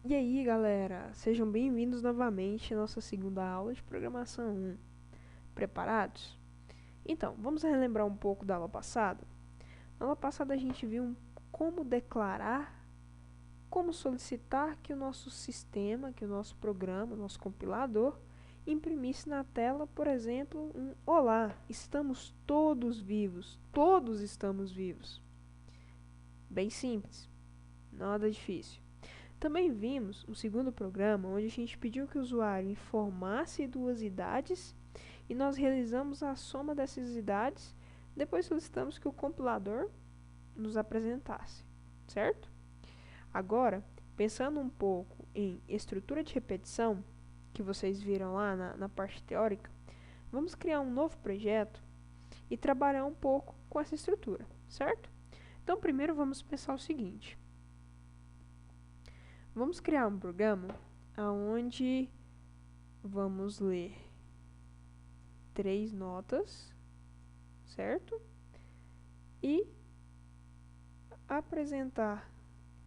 E aí, galera, sejam bem-vindos novamente à nossa segunda aula de programação 1. Preparados? Então, vamos relembrar um pouco da aula passada. Na aula passada a gente viu como declarar, como solicitar que o nosso sistema, que o nosso programa, o nosso compilador, imprimisse na tela, por exemplo, um Olá, estamos todos vivos, todos estamos vivos. Bem simples, nada difícil. Também vimos um segundo programa onde a gente pediu que o usuário informasse duas idades e nós realizamos a soma dessas idades, depois solicitamos que o compilador nos apresentasse, certo? Agora, pensando um pouco em estrutura de repetição, que vocês viram lá na parte teórica, vamos criar um novo projeto e trabalhar um pouco com essa estrutura, certo? Então, primeiro vamos pensar o seguinte. Vamos criar um programa onde vamos ler 3 notas, certo? E apresentar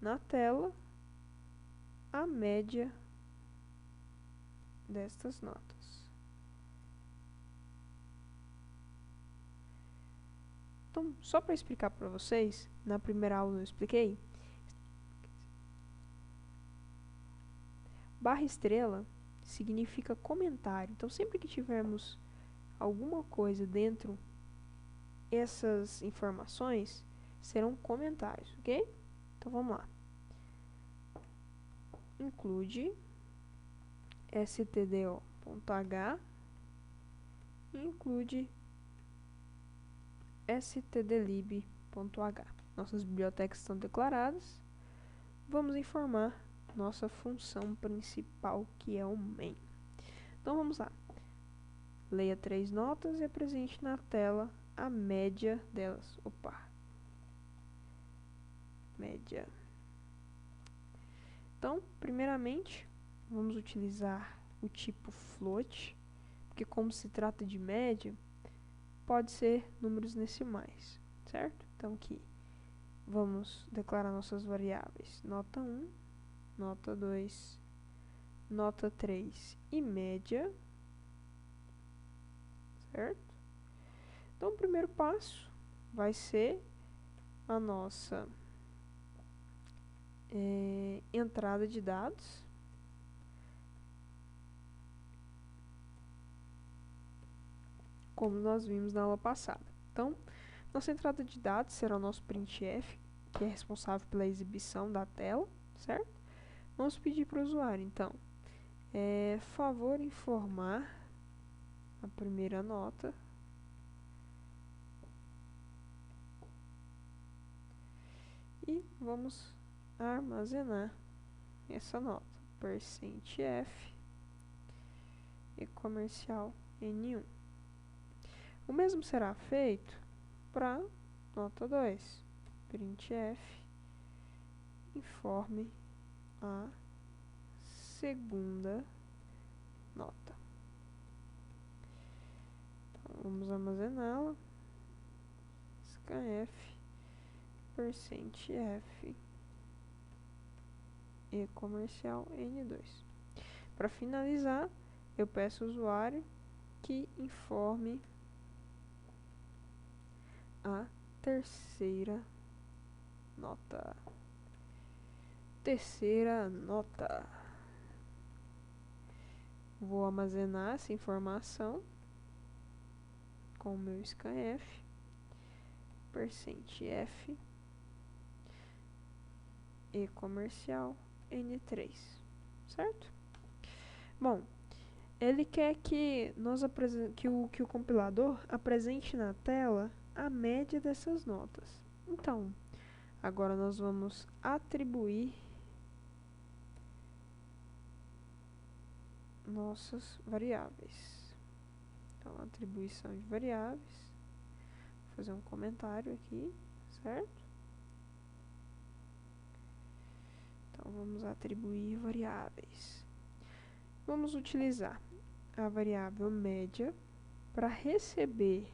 na tela a média destas notas. Então, só para explicar para vocês, na primeira aula eu expliquei, barra estrela significa comentário. Então, sempre que tivermos alguma coisa dentro essas informações, serão comentários, ok? Então, vamos lá. Include stdio.h e include stdlib.h. Nossas bibliotecas estão declaradas. Vamos informar nossa função principal, que é o main. Então vamos lá. Leia 3 notas e apresente na tela a média delas. Média. Então, primeiramente, vamos utilizar o tipo float, porque como se trata de média, pode ser números decimais, certo? Então aqui vamos declarar nossas variáveis nota 1, nota 2, nota 3 e média, certo? Então o primeiro passo vai ser a nossa entrada de dados. Como nós vimos na aula passada. Então, nossa entrada de dados será o nosso printf, que é responsável pela exibição da tela, certo? Vamos pedir para o usuário, então, favor informar a primeira nota e vamos armazenar essa nota, %f e comercial N1. O mesmo será feito para nota 2, printf informe a segunda nota. Então, vamos armazená-la, scanf, %f e comercial N2. Para finalizar, eu peço ao usuário que informe a terceira nota. Terceira nota. Vou armazenar essa informação com o meu scanf, %f e comercial N3, certo? Bom, ele quer que o compilador apresente na tela a média dessas notas. Então, agora nós vamos atribuir nossas variáveis. Então, atribuição de variáveis. Vou fazer um comentário aqui, certo? Então, vamos atribuir variáveis. Vamos utilizar a variável média para receber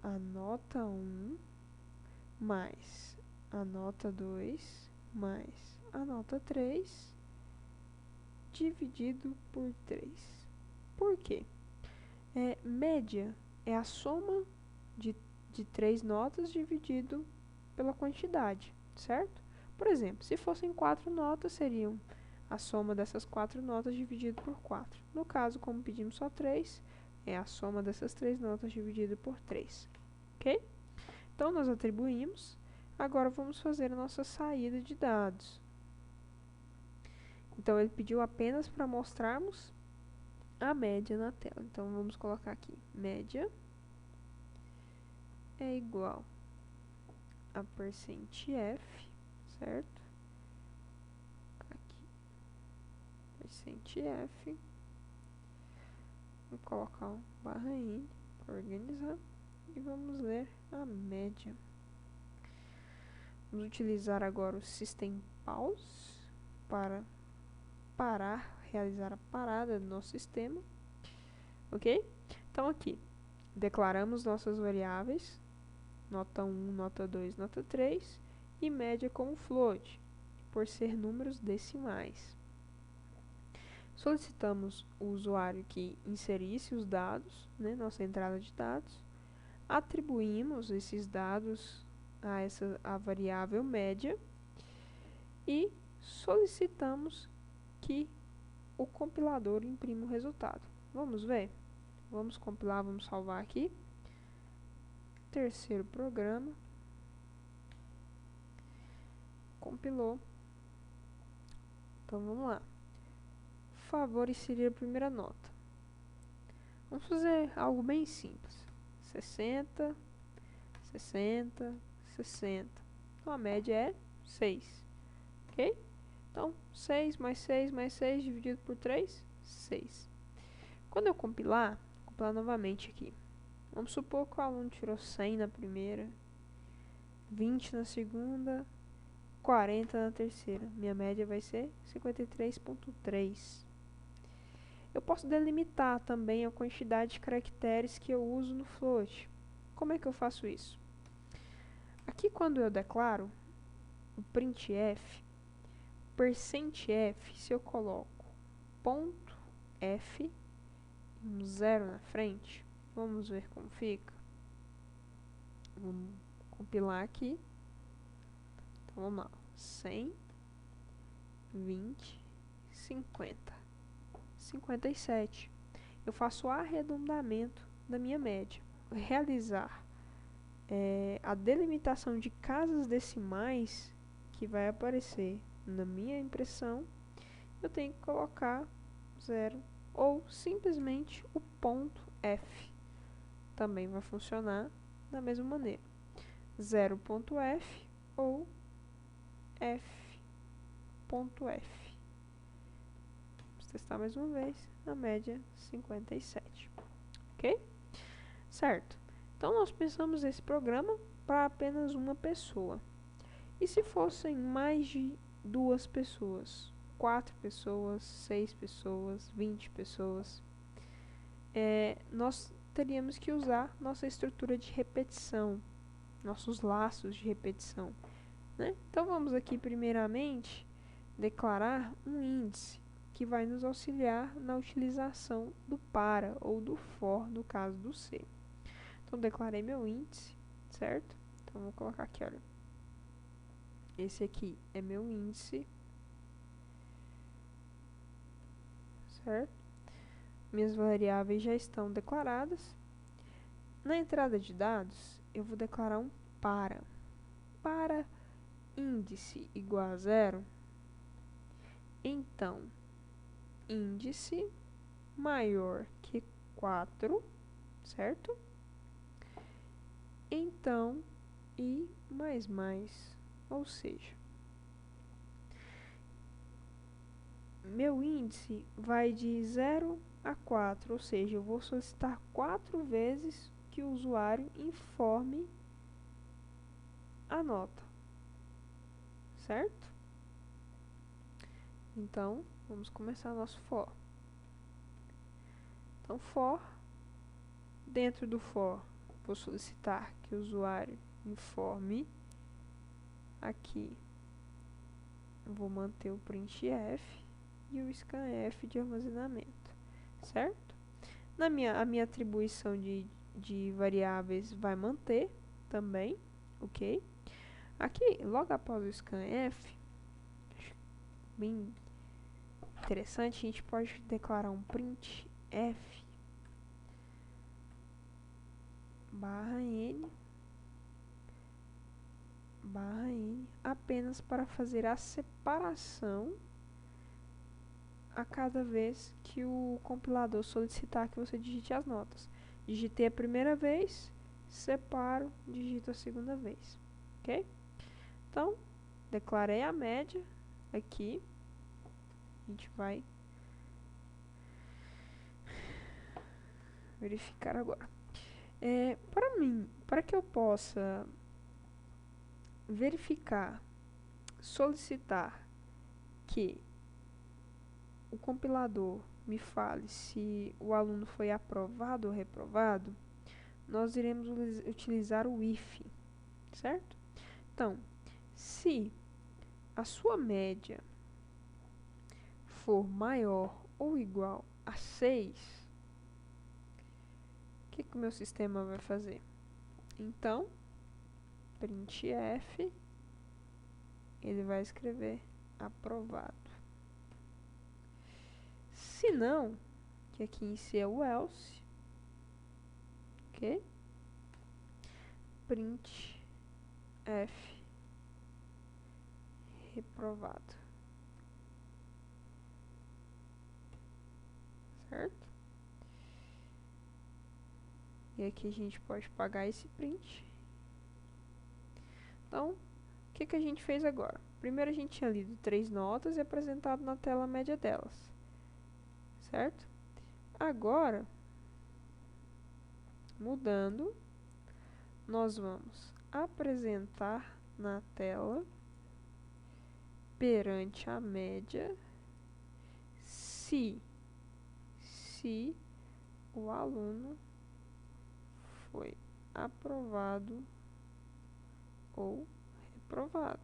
a nota 1 mais a nota 2 mais a nota 3 dividido por 3. Por quê? Média é a soma de 3 notas dividido pela quantidade, certo? Por exemplo, se fossem 4 notas, seriam a soma dessas 4 notas dividido por 4. No caso, como pedimos só 3, é a soma dessas 3 notas dividido por 3. Ok? Então, nós atribuímos. Agora, vamos fazer a nossa saída de dados. Então, ele pediu apenas para mostrarmos a média na tela. Então, vamos colocar aqui, média é igual a percent F, certo? Aqui, percent F. Vou colocar um barra N para organizar. E vamos ler a média. Vamos utilizar agora o System Pause para realizar a parada do nosso sistema. Ok? Então, aqui, declaramos nossas variáveis, nota 1, nota 2, nota 3, e média como float, por ser números decimais. Solicitamos o usuário que inserisse os dados, né, nossa entrada de dados, atribuímos esses dados a variável média e solicitamos que o compilador imprima o resultado. Vamos ver? Vamos compilar, vamos salvar aqui. Terceiro programa. Compilou. Então, vamos lá. Favor inserir a primeira nota. Vamos fazer algo bem simples. 60, 60, 60. Então, a média é 6. Ok? Então, 6 mais 6 mais 6 dividido por 3, 6. Quando eu compilar novamente aqui. Vamos supor que o aluno tirou 100 na primeira, 20 na segunda, 40 na terceira. Minha média vai ser 53,3. Eu posso delimitar também a quantidade de caracteres que eu uso no float. Como é que eu faço isso? Aqui, quando eu declaro o printf, %f, se eu coloco ponto .f e um 0 na frente, vamos ver como fica. Vamos compilar aqui. Então, vamos lá. 100, 20, 50. 57. Eu faço o arredondamento da minha média. Realizar a delimitação de casas decimais que vai aparecer na minha impressão, eu tenho que colocar 0 ou simplesmente o ponto F. Também vai funcionar da mesma maneira. 0.f ou f.f. Vamos testar mais uma vez. A média 57. Ok? Certo. Então, nós pensamos esse programa para apenas uma pessoa. E se fossem mais de 2 pessoas? 4 pessoas, 6 pessoas, 20 pessoas? Nós teríamos que usar nossa estrutura de repetição, nossos laços de repetição, né? Então, vamos aqui primeiramente declarar um índice que vai nos auxiliar na utilização do para ou do for, no caso do C. Então, declarei meu índice, certo? Então, vou colocar aqui, olha. Esse aqui é meu índice, certo? Minhas variáveis já estão declaradas. Na entrada de dados, eu vou declarar um para. Para índice igual a 0, então, índice maior que 4, certo? Então, i mais mais, ou seja, meu índice vai de 0 a 4, ou seja, eu vou solicitar 4 vezes que o usuário informe a nota, certo? Então, vamos começar nosso for. Então, for, dentro do for, vou solicitar que o usuário informe. Aqui, eu vou manter o printf, e o scanf de armazenamento, certo? A minha atribuição de variáveis vai manter também, ok? Aqui, logo após o scanf, bem interessante, a gente pode declarar um printf /n apenas para fazer a separação a cada vez que o compilador solicitar que você digite as notas. Digitei a primeira vez, separo, digito a segunda vez, ok? Então, declarei a média aqui, a gente vai verificar agora. Para que eu possa verificar, solicitar que o compilador me fale se o aluno foi aprovado ou reprovado, nós iremos utilizar o if, certo? Então, se a sua média for maior ou igual a 6, o que o meu sistema vai fazer? Então, printf, ele vai escrever aprovado. Se não, que aqui em C é o else, ok? Printf reprovado, certo? E aqui a gente pode pagar esse print. Então, o que a gente fez agora? Primeiro a gente tinha lido 3 notas e apresentado na tela a média delas, certo? Agora, mudando, nós vamos apresentar na tela perante a média se o aluno foi aprovado ou reprovado,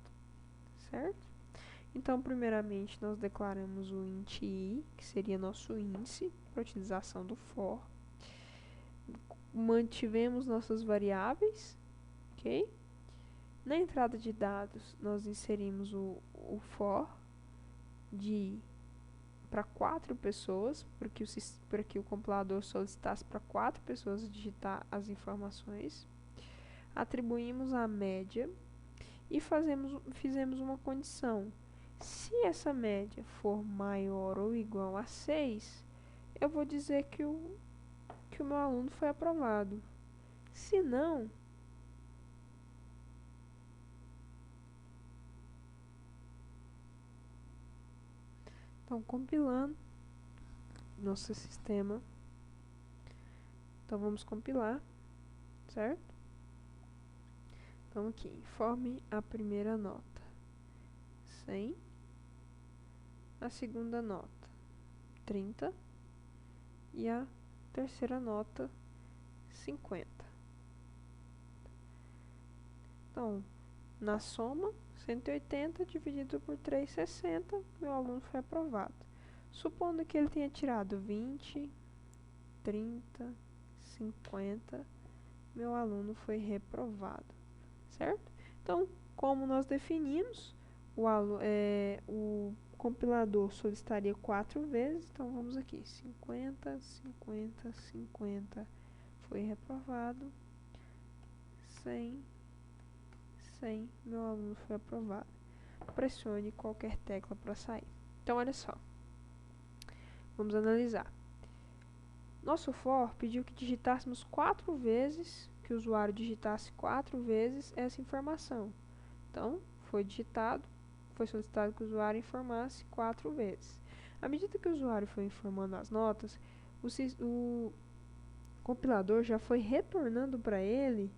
certo? Então, primeiramente, nós declaramos o int i, que seria nosso índice para utilização do for. Mantivemos nossas variáveis, ok? Na entrada de dados, nós inserimos o for para 4 pessoas, para que o compilador solicitasse para 4 pessoas digitar as informações. Atribuímos a média e fizemos uma condição. Se essa média for maior ou igual a 6, eu vou dizer que o meu aluno foi aprovado. Se não, então compilando nosso sistema. Então vamos compilar, certo? Então aqui, informe a primeira nota 100, a segunda nota 30 e a terceira nota 50. Então, na soma, 180 dividido por 360, meu aluno foi aprovado. Supondo que ele tenha tirado 20, 30, 50, meu aluno foi reprovado, certo? Então, como nós definimos, o compilador solicitaria 4 vezes, então vamos aqui, 50, 50, 50, foi reprovado, 100, 100, meu aluno foi aprovado. Pressione qualquer tecla para sair. Então, olha só, vamos analisar. Nosso for pediu que digitássemos 4 vezes, que o usuário digitasse 4 vezes essa informação. Então, foi solicitado que o usuário informasse 4 vezes. À medida que o usuário foi informando as notas, o compilador já foi retornando para ele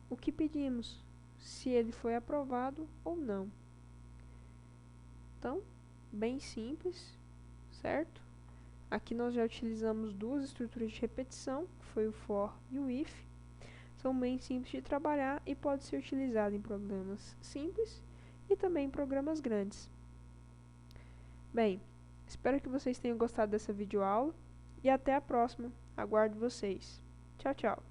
o que pedimos, se ele foi aprovado ou não. Então, bem simples, certo? Aqui nós já utilizamos duas estruturas de repetição, que foi o for e o if. São bem simples de trabalhar e pode ser utilizado em programas simples e também em programas grandes. Bem, Espero que vocês tenham gostado dessa videoaula e até a próxima. Aguardo vocês. Tchau, tchau.